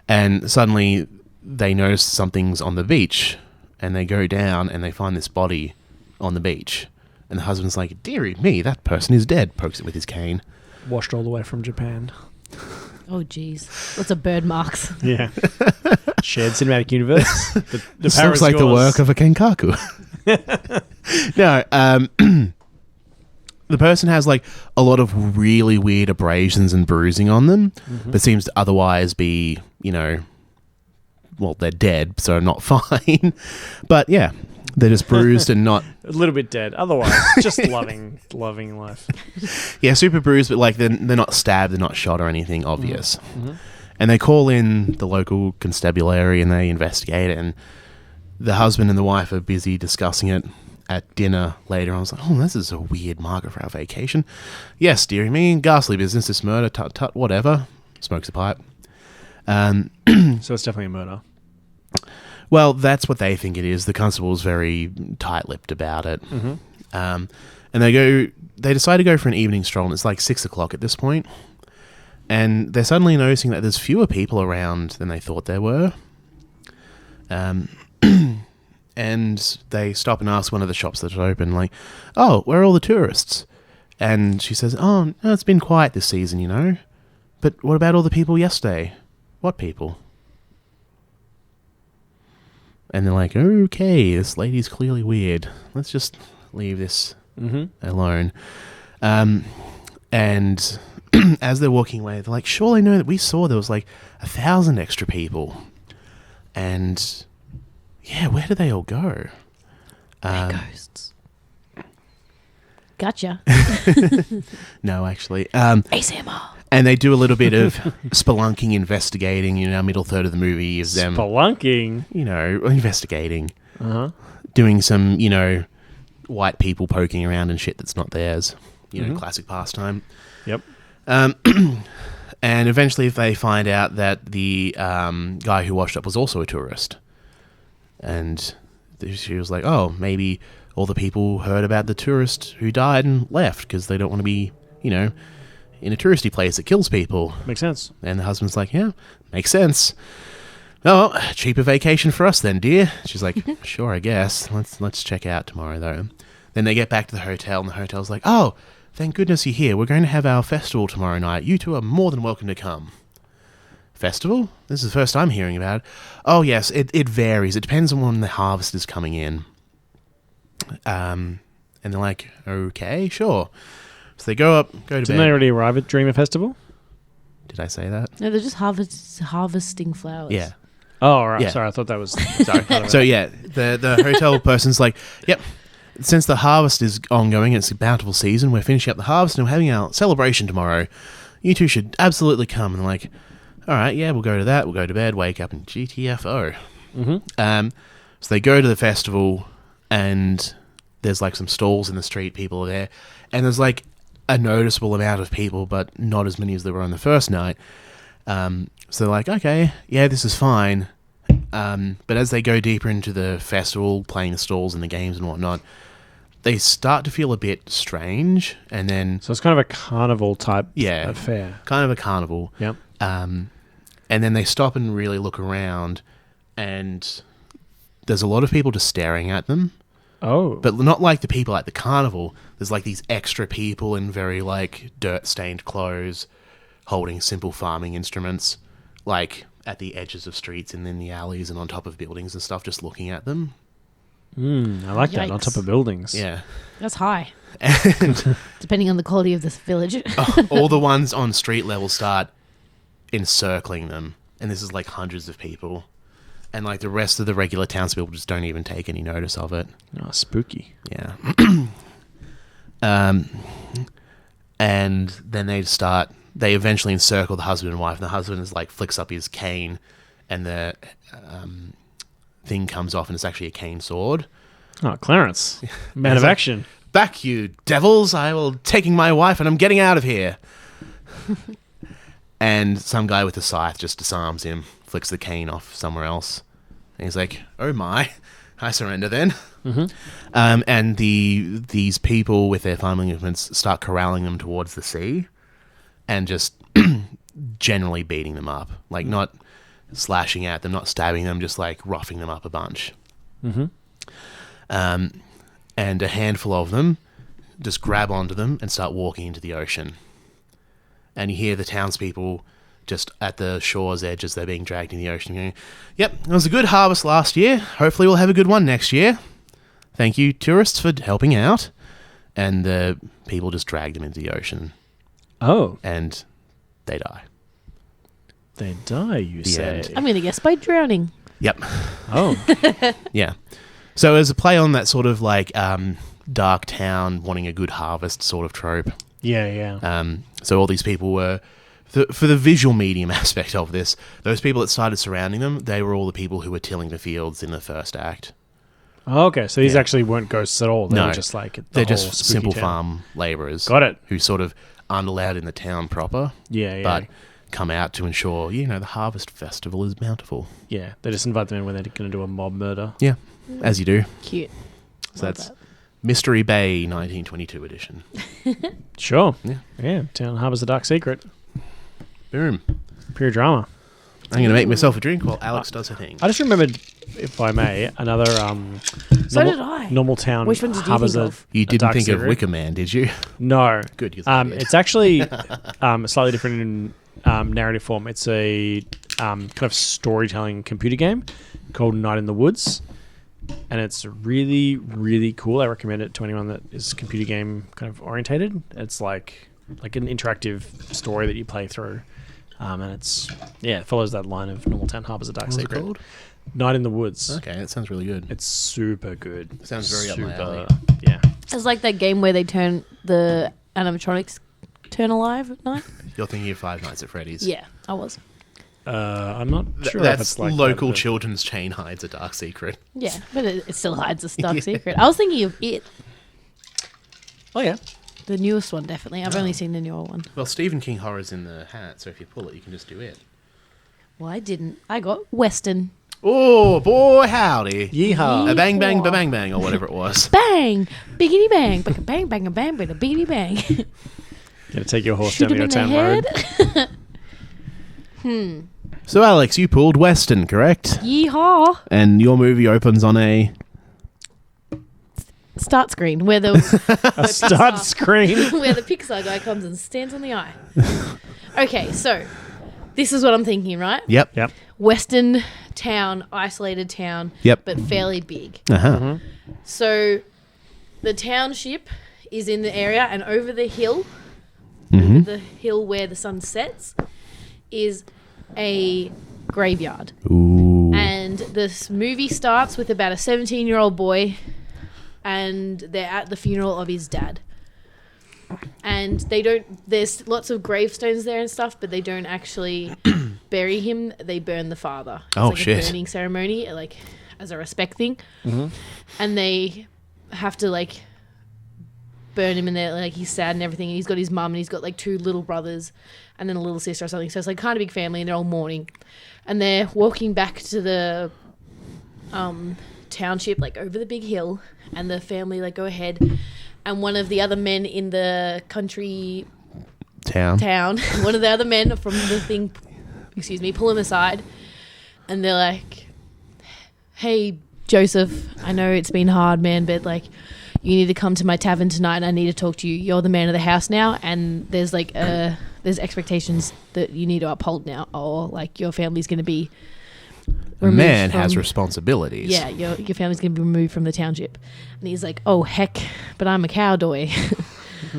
And suddenly they notice something's on the beach, and they go down, and they find this body on the beach. And the husband's like, dearie me, that person is dead, pokes it with his cane. Washed all the way from Japan. Oh, jeez. Lots of bird marks. Yeah. Shared cinematic universe. This looks like the work of a kenkaku. No, the person has like a lot of really weird abrasions and bruising on them, but seems to otherwise be, well, they're dead, so not fine. But yeah, they're just bruised and not... A little bit dead. Otherwise, just loving life. Yeah, super bruised, but like they're not stabbed, they're not shot or anything obvious. Mm-hmm. And they call in the local constabulary and they investigate it, and the husband and the wife are busy discussing it at dinner later. I was like, oh, this is a weird marker for our vacation. Yes, dearie me, ghastly business, this murder, tut, whatever. Smokes a pipe. So it's definitely a murder. Well, that's what they think it is. The constable's very tight-lipped about it. Mm-hmm. And they decide to go for an evening stroll, and it's like 6 o'clock at this point. And they're suddenly noticing that there's fewer people around than they thought there were. And they stop and ask one of the shops that are open, like, oh, where are all the tourists? And she says, oh, no, it's been quiet this season, But what about all the people yesterday? What people? And they're like, okay, this lady's clearly weird. Let's just leave this alone. And as they're walking away, they're like, surely know that we saw there was like 1,000 extra people. And yeah, where did they all go? They're ghosts. Gotcha. No, actually. ASMR. And they do a little bit of spelunking, investigating. Our middle third of the movie is them... Spelunking? Investigating. Uh-huh. Doing some, white people poking around and shit that's not theirs. Classic pastime. Yep. And eventually they find out that the guy who washed up was also a tourist. And she was like, oh, maybe all the people heard about the tourist who died and left because they don't want to be, in a touristy place that kills people. Makes sense. And the husband's like, yeah, makes sense. Oh, cheaper vacation for us then, dear. She's like, sure, I guess. Let's check out tomorrow, though. Then they get back to the hotel, and the hotel's like, oh, thank goodness you're here. We're going to have our festival tomorrow night. You two are more than welcome to come. Festival? This is the first I'm hearing about it. Oh, yes, it varies. It depends on when the harvest is coming in. And they're like, okay, sure. So they go to bed. Didn't they already arrive during the festival? Did I say that? No, they're just harvesting flowers. Yeah. Oh, all right. Yeah. Sorry, I thought that was... Sorry. So, yeah, the hotel person's like, yep, since the harvest is ongoing, it's a bountiful season, we're finishing up the harvest and we're having our celebration tomorrow. You two should absolutely come. And they're like, all right, yeah, we'll go to that. We'll go to bed, wake up, and GTFO. Mm-hmm. So they go to the festival, and there's like some stalls in the street, people are there, and there's like a noticeable amount of people, but not as many as there were on the first night. So they're like, okay, yeah, this is fine. But as they go deeper into the festival, playing the stalls and the games and whatnot, they start to feel a bit strange, and then... So it's kind of a carnival type affair. Kind of a carnival. Yep. And then they stop and really look around, and there's a lot of people just staring at them. Oh. But not like the people at the carnival. There's like these extra people in very like dirt-stained clothes holding simple farming instruments, like at the edges of streets and in the alleys and on top of buildings and stuff, just looking at them. I like that, on top of buildings. Yeah. That's high. And depending on the quality of this village. all the ones on street level start encircling them, and this is like hundreds of people, and like the rest of the regular townspeople just don't even take any notice of it. Oh, spooky. Yeah. And then they eventually encircle the husband and wife, and the husband is like flicks up his cane, and the thing comes off, and it's actually a cane sword. Oh, Clarence. Man of action. Back, you devils! I will taking my wife, and I'm getting out of here. And some guy with a scythe just disarms him, flicks the cane off somewhere else, and he's like, "Oh my, I surrender then." Mm-hmm. And these people with their farming implements start corralling them towards the sea, and just generally beating them up, like not slashing at them, not stabbing them, just like roughing them up a bunch. Mm-hmm. And a handful of them just grab onto them and start walking into the ocean. And you hear the townspeople just at the shore's edge as they're being dragged in the ocean going, "Yep, it was a good harvest last year. Hopefully we'll have a good one next year. Thank you, tourists, for helping out." And the people just drag them into the ocean. Oh. And they die. They die, you The say? end. I'm going to guess by drowning. Yep. Oh. Yeah. So as a play on that sort of like dark town wanting a good harvest sort of trope. Yeah. So all these people were, for the visual medium aspect of this, those people that started surrounding them, they were all the people who were tilling the fields in the first act. Oh, okay, so these actually weren't ghosts at all. They No. were just like They're whole just spooky simple town. farm labourers. Got it. Who sort of aren't allowed in the town proper. Yeah. But come out to ensure, the harvest festival is bountiful. Yeah, they just invite them in when they're going to do a mob murder. Yeah, as you do. Cute. So Love that's that. Mystery Bay 1922 edition. Sure. Yeah. Town Harbour's a dark secret. Boom. Pure drama. I'm going to make myself a drink while Alex does her thing. I just remembered, if I may, another So did I. normal town. Which one did you harbours think a- of? You a didn't dark think of secret. Wicker Man, did you? No. Good. You thought you did. It's actually slightly different in narrative form. It's a kind of storytelling computer game called Night in the Woods, and it's really, really cool. I recommend it to anyone that is computer game kind of orientated. It's like an interactive story that you play through, and it follows that line of Normal Town Harbour's a dark What's it secret. called? Night in the Woods. Okay, that sounds really good. It's super good. Sounds very up my alley. Yeah. It's like that game where they turn the animatronics turn alive at night. You're thinking of Five Nights at Freddy's. Yeah, I was. I'm not sure if That's it's like local that, but- children's chain hides a dark secret. Yeah, but it still hides a dark secret. I was thinking of It, Oh, yeah. the newest one, definitely. I've only seen the newer one. Well, Stephen King horror's in the hat, so if you pull it, you can just do it. Well, I didn't. I got Western. Oh, boy, howdy. Yeehaw. A bang, bang, ba bang, bang, or whatever it was. Bang! Biggity bang! Bang, bang, bang, bang, bang, biggity bang. Gotta take your horse Shoot down him the in old the town road. head. So, Alex, you pulled Western, correct? Yeehaw! And your movie opens on a... Start screen where the A start screen. where the Pixar guy comes and stands on the eye. Okay, so this is what I'm thinking, right? Yep. Yep. Western town, isolated town, Yep. but fairly big. Uh-huh. So the township is in the area, and over the hill, Mm-hmm. over the hill where the sun sets, is a graveyard. Ooh. And this movie starts with about a 17-year-old boy, and they're at the funeral of his dad. And there's lots of gravestones there and stuff, but they don't actually bury him. They burn the father. It's Oh, like shit. a burning ceremony, like as a respect thing. Mm-hmm. And they have to like burn him, and they're like, he's sad and everything. And he's got his mum, and he's got like 2 little brothers and then a little sister or something. So it's like kind of big family, and they're all mourning. And they're walking back to the township, like over the big hill, and the family like go ahead, and one of the other men in the country Town. one of the other men from the thing, pull him aside, and they're like, "Hey, Joseph, I know it's been hard, man, but like, you need to come to my tavern tonight, and I need to talk to you. You're the man of the house now, and there's like there's expectations that you need to uphold now, or like your family's going to be A removed man has from- responsibilities. Yeah, your family's going to be removed from the township." And he's like, "Oh, heck, but I'm a cowboy.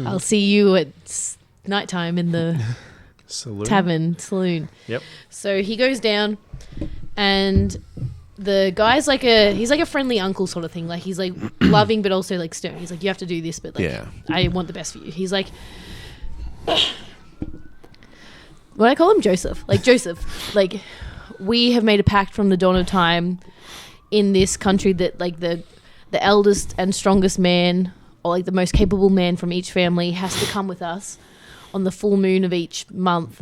I'll see you at nighttime in the Saloon. Yep. So he goes down, and the guy's like he's like a friendly uncle sort of thing. Like he's like loving but also like stern. He's like, you have to do this, but like I want the best for you. He's like, what I call him, Joseph. Like Joseph, like we have made a pact from the dawn of time in this country that like the eldest and strongest man, or like the most capable man from each family, has to come with us on the full moon of each month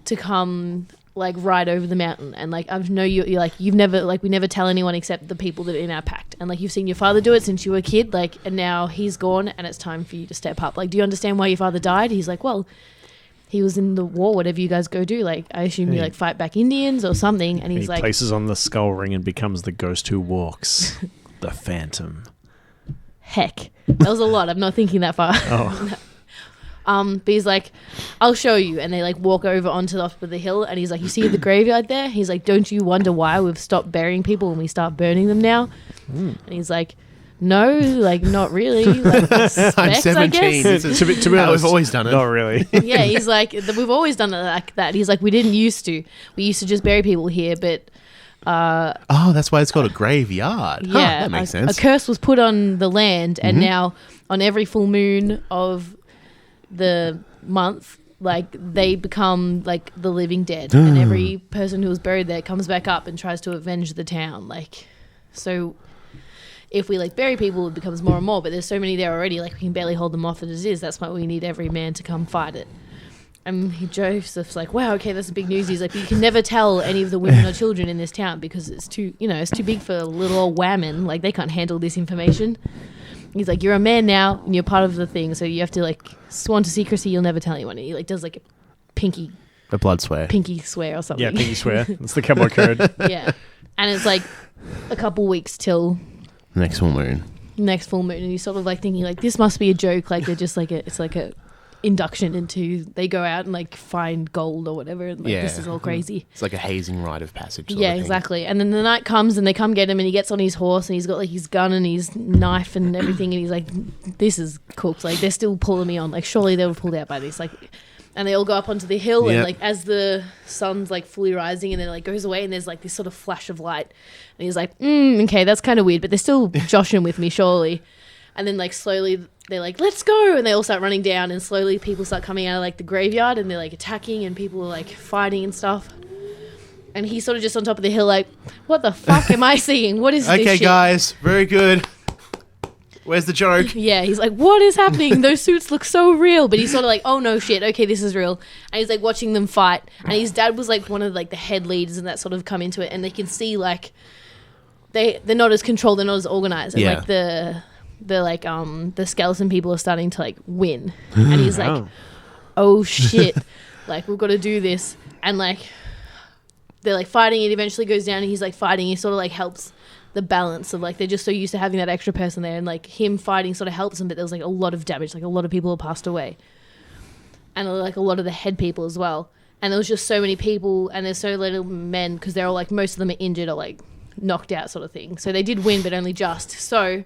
to come like ride over the mountain. And like I know you're like, you've never, like we never tell anyone except the people that are in our pact, and like you've seen your father do it since you were a kid, like, and now he's gone and it's time for you to step up. Like, do you understand why your father died? He's like, well, he was in the war, whatever you guys go do, like I assume you like fight back Indians or something. And he's he like, places on the skull ring and becomes the ghost who walks. The Phantom. heck, that was a lot. I'm not thinking that far. But he's like, I'll show you. And they like walk over onto the top of the hill, and he's like, you see the graveyard there? He's like, don't you wonder why we've stopped burying people and we start burning them now? And he's like, no, like not really. Like, I'm specs, 17. I guess. to be honest, we've always done it. Not really. Yeah, he's like, we've always done it like that. He's like, we didn't used to. We used to just bury people here, but oh, that's why it's called a graveyard. Huh, yeah, that makes sense. A curse was put on the land, and now on every full moon of the month, like they become like the living dead, and every person who was buried there comes back up and tries to avenge the town. Like, so if we like bury people, it becomes more and more, but there's so many there already, like we can barely hold them off as it is. That's why we need every man to come fight it. And Joseph's like, wow, okay, that's big news. He's like, but you can never tell any of the women or children in this town because it's too, it's too big for little old whammon. Like, they can't handle this information. He's like, you're a man now and you're part of the thing, so you have to like sworn to secrecy. You'll never tell anyone. And he like does like a blood swear, pinky swear or something. Yeah, pinky swear. That's the cowboy code. Yeah, and it's like a couple weeks till next full moon, and he's sort of like thinking like this must be a joke. Like they're just like it's like a induction into, they go out and like find gold or whatever, and like this is all crazy. It's like a hazing rite of passage sort yeah of thing. Exactly. And then the night comes and they come get him, and he gets on his horse and he's got like his gun and his knife and everything, and he's like, this is cooked. Like, they're still pulling me on, like surely they were pulled out by this. Like, and they all go up onto the hill, and like as the sun's like fully rising and then it like goes away and there's like this sort of flash of light, and he's like, okay, that's kind of weird, but they're still joshing with me surely. And then like slowly they're like, let's go, and they all start running down, and slowly people start coming out of like the graveyard, and they're like attacking, and people are like fighting and stuff. And he's sort of just on top of the hill like, what the fuck am I seeing? What is this shit? Okay, guys, very good. Where's the joke? Yeah, he's like, what is happening? Those suits look so real. But he's sort of like, oh no shit, okay, this is real. And he's like watching them fight, and his dad was like one of like the head leaders and that sort of come into it, and they can see like they're not as controlled, they're not as organized, and like the skeleton people are starting to like win. And he's like, oh shit, like we've got to do this. And like they're like fighting, it eventually goes down, and he's like fighting, he sort of like helps the balance of like, they're just so used to having that extra person there, and like him fighting sort of helps them, but there was like a lot of damage, like a lot of people have passed away, and like a lot of the head people as well. And there was just so many people, and there's so little men, because they're all like, most of them are injured or like knocked out sort of thing. So they did win, but only just. So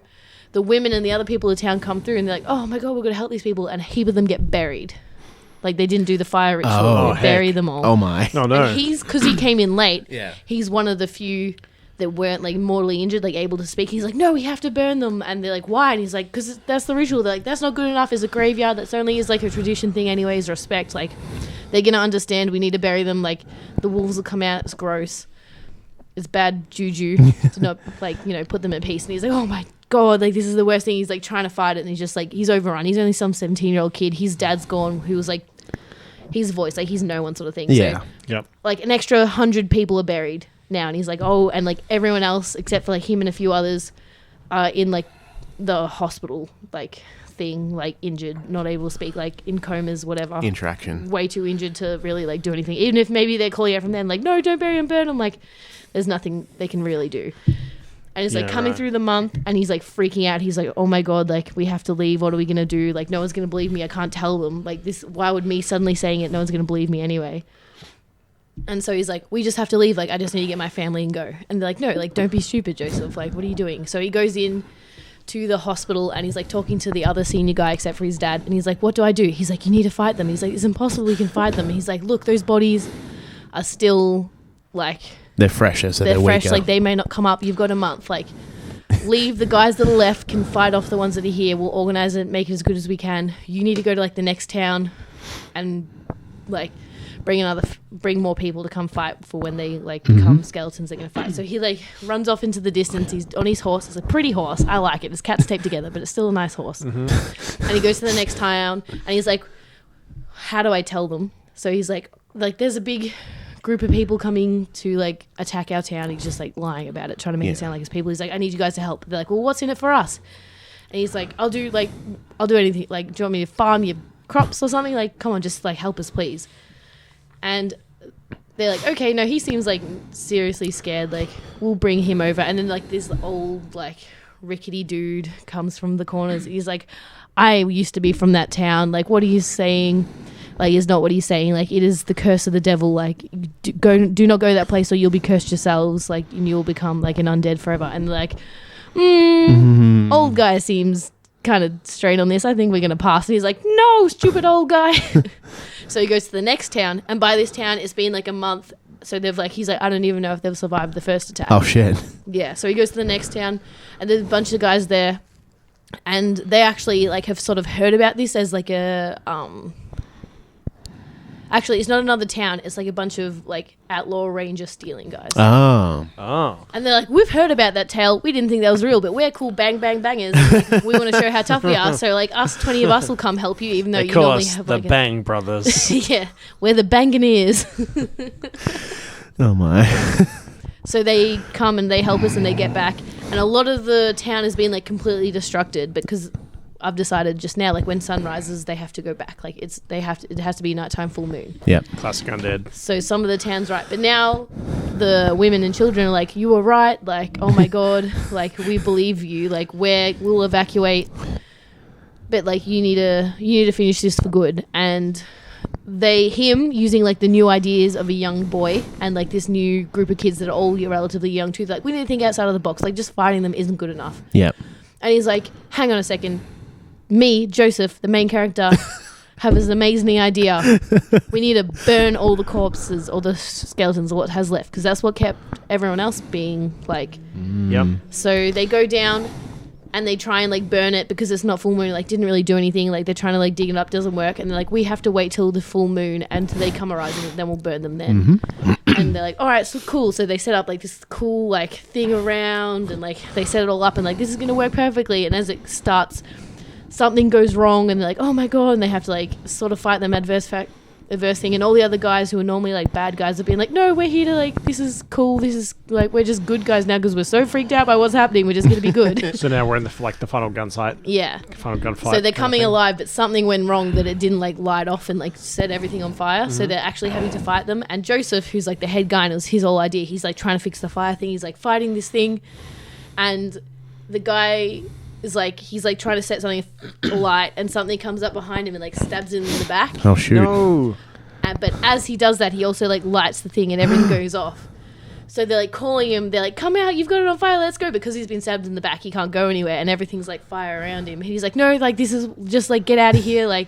the women and the other people of town come through, and they're like, oh my god, we're going to help these people, and a heap of them get buried. Like, they didn't do the fire ritual. They bury them all. Oh my. Oh no. And because he came in late, Yeah. he's one of the few that weren't like mortally injured, like able to speak. He's like, no, we have to burn them. And they're like, why? And he's like, because that's the ritual. They're like, that's not good enough. It's a graveyard. That's only is like a tradition thing anyways, respect. Like, they're going to understand we need to bury them. Like, the wolves will come out. It's gross. It's bad juju to not like, put them at peace. And he's like, oh my god, like this is the worst thing. He's like trying to fight it, and he's just like, he's overrun. He's only some 17-year-old kid. His dad's gone, who was like his voice, like he's no one sort of thing. Yeah. So, Yep. like an extra 100 people are buried now, and he's like, oh, and like everyone else except for like him and a few others are in like the hospital like thing, like injured, not able to speak, like in comas, whatever. Interaction. Way too injured to really like do anything. Even if maybe they're calling out from them like, no, don't bury and burn them. Like, there's nothing they can really do. And it's like coming through the month, and he's like freaking out. He's like, oh my god, like we have to leave. What are we gonna do? Like, no one's gonna believe me. I can't tell them. Like, this, why would me suddenly saying it? No one's gonna believe me anyway. And so he's like, we just have to leave. Like, I just need to get my family and go. And they're like, no, like don't be stupid, Joseph. Like, what are you doing? So he goes in to the hospital, and he's like talking to the other senior guy except for his dad, and he's like, what do I do? He's like, you need to fight them. He's like, it's impossible we can fight them. He's like, look, those bodies are still like they're fresher, so they're fresh, weaker. like they may not come up. You've got a month. Like, leave the guys that are left can fight off the ones that are here. We'll organize it, make it as good as we can. You need to go to like the next town and like bring more people to come fight for when they like become skeletons. They're gonna fight. So he like runs off into the distance. He's on his horse. It's a pretty horse. I like it. His cat's taped together, but it's still a nice horse. And he goes to the next town, and he's like, how do I tell them? So he's like there's a big group of people coming to like attack our town. He's just like lying about it, trying to make it sound like it's people. He's like, I need you guys to help. They're like, well, what's in it for us? And he's like, I'll do anything. Like, do you want me to farm your crops or something? Like, come on, just like help us, please. And they're like, okay, no, he seems like seriously scared. Like, we'll bring him over. And then like this old like rickety dude comes from the corners. He's like, I used to be from that town. Like, what are you saying? Like, is not what he's saying. Like, it is the curse of the devil. Like, do not go to that place or you'll be cursed yourselves. Like, and you'll become like an undead forever. And like, old guy seems kind of straight on this. I think we're going to pass. And he's like, no, stupid old guy. So he goes to the next town. And by this town, it's been like a month. So he's like, I don't even know if they've survived the first attack. Oh, shit. Yeah. So he goes to the next town and there's a bunch of guys there. And they actually like have sort of heard about this as like a, actually, it's not another town. It's like a bunch of like outlaw ranger stealing guys. Oh. And they're like, we've heard about that tale. We didn't think that was real, but we're cool bang bang bangers. Like, we want to show how tough we are. So like 20 of us will come help you, even though you normally have the like Bang Brothers. yeah, we're the Banganeers. Oh my. So they come and they help us and they get back. And a lot of the town has been like completely destructed because I've decided just now, like when sun rises, they have to go back. Like it has to be nighttime, full moon. Yep. Classic undead. So some of the town's right, but now the women and children are like, you were right. Like, oh my god, like we believe you. Like we'll evacuate, but like you need to finish this for good. And him using like the new ideas of a young boy and like this new group of kids that are all relatively young too. Like we need to think outside of the box. Like just fighting them isn't good enough. Yep. And he's like, hang on a second. Me, Joseph, the main character, have this amazing idea. We need to burn all the corpses or the skeletons or what has left because that's what kept everyone else being like. Yep. So they go down and they try and like burn it because it's not full moon. Like didn't really do anything. Like they're trying to like dig it up, doesn't work. And they're like, we have to wait till the full moon and till they come arise and then we'll burn them then. And they're like, all right, so cool. So they set up like this cool like thing around and like they set it all up and like this is gonna work perfectly. And as it starts, something goes wrong and they're like, oh my god, and they have to like sort of fight them adverse thing, and all the other guys who are normally like bad guys are being like, no, we're here to like, this is cool, this is like, we're just good guys now because we're so freaked out by what's happening, we're just gonna be good. So now we're in the final gun site. Yeah. Final gunfight. So they're coming alive, but something went wrong that it didn't like light off and like set everything on fire. So they're actually having to fight them. And Joseph, who's like the head guy, and it was his whole idea, he's like trying to fix the fire thing, he's like fighting this thing, and the guy is like, he's like trying to set something alight and something comes up behind him and like stabs him in the back. Oh shoot. No. But as he does that, he also like lights the thing and everything goes off. So they're like calling him, they're like, come out, you've got it on fire, let's go. Because he's been stabbed in the back, he can't go anywhere and everything's like fire around him. And he's like, no, like this is just like, get out of here, like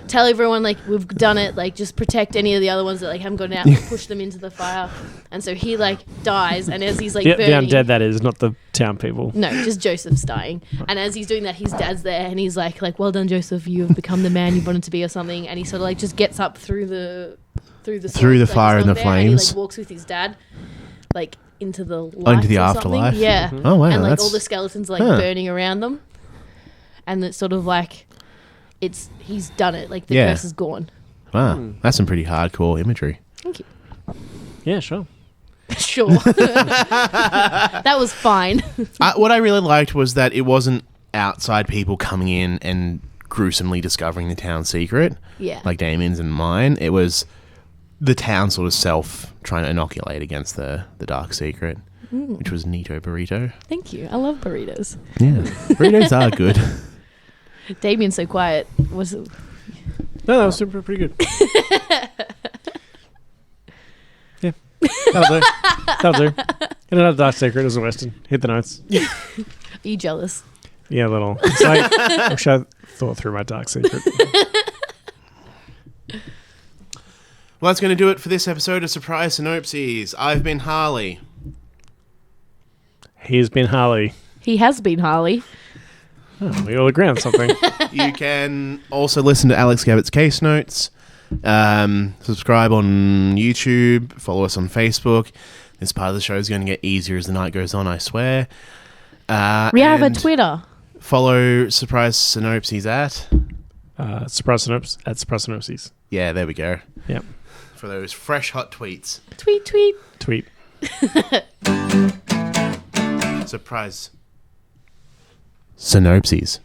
tell everyone like we've done it, like just protect any of the other ones that like haven't gotten out, push them into the fire. And so he like dies, and as he's like burning, the undead, that is, not the town people. No, just Joseph's dying. And as he's doing that, his dad's there and he's like, well done, Joseph, you have become the man you wanted to be or something. And he sort of like just gets up through the fire and the flames, and he like walks with his dad like into the afterlife. Yeah. Oh wow. And like all the skeletons like burning around them, and it's sort of like he's done it, like the curse is gone. Wow. That's some pretty hardcore imagery. Thank you. Yeah, sure. Sure. That was fine. What I really liked was that it wasn't outside people coming in and gruesomely discovering the town secret. Yeah. Like Damien's and mine. It was the town sort of self trying to inoculate against the dark secret, which was Neato Burrito. Thank you. I love burritos. Yeah. Burritos are good. Damien's so quiet. No, that was pretty good. Yeah. That'll do. And another dark secret is a Western. Hit the notes. Are you jealous? Yeah, a little. It's like, I wish I thought through my dark secret. Well, that's going to do it for this episode of Surprise Synopses. I've been Harley. He's been Harley. He has been Harley. Oh, we all agree on something. You can also listen to Alex Gabbett's case notes. Subscribe on YouTube. Follow us on Facebook. This part of the show is going to get easier as the night goes on, I swear. We have a Twitter. Follow Surprise Synopses at... Surprise Synopses. Yeah, there we go. Yep. For those fresh, hot tweets. Tweet, tweet. Tweet. Surprise Synopses.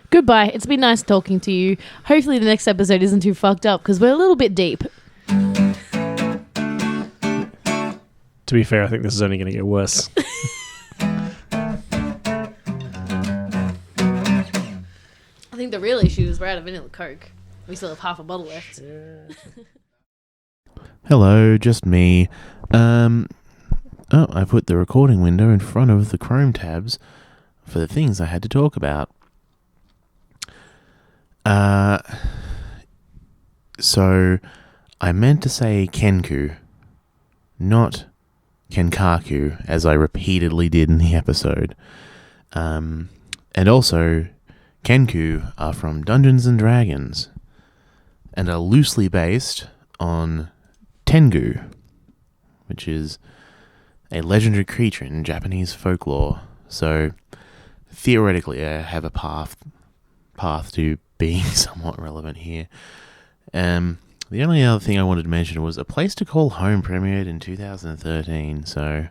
Goodbye. It's been nice talking to you. Hopefully the next episode isn't too fucked up because we're a little bit deep. To be fair, I think this is only going to get worse. I think the real issue is we're out of vanilla Coke. We still have half a bottle left. Hello, just me. I put the recording window in front of the Chrome tabs for the things I had to talk about. So I meant to say Kenku, not Kenkaku, as I repeatedly did in the episode. And also, Kenku are from Dungeons and Dragons and are loosely based on Tengu, which is a legendary creature in Japanese folklore. So theoretically, I have a path to being somewhat relevant here. The only other thing I wanted to mention was A Place to Call Home premiered in 2013. So,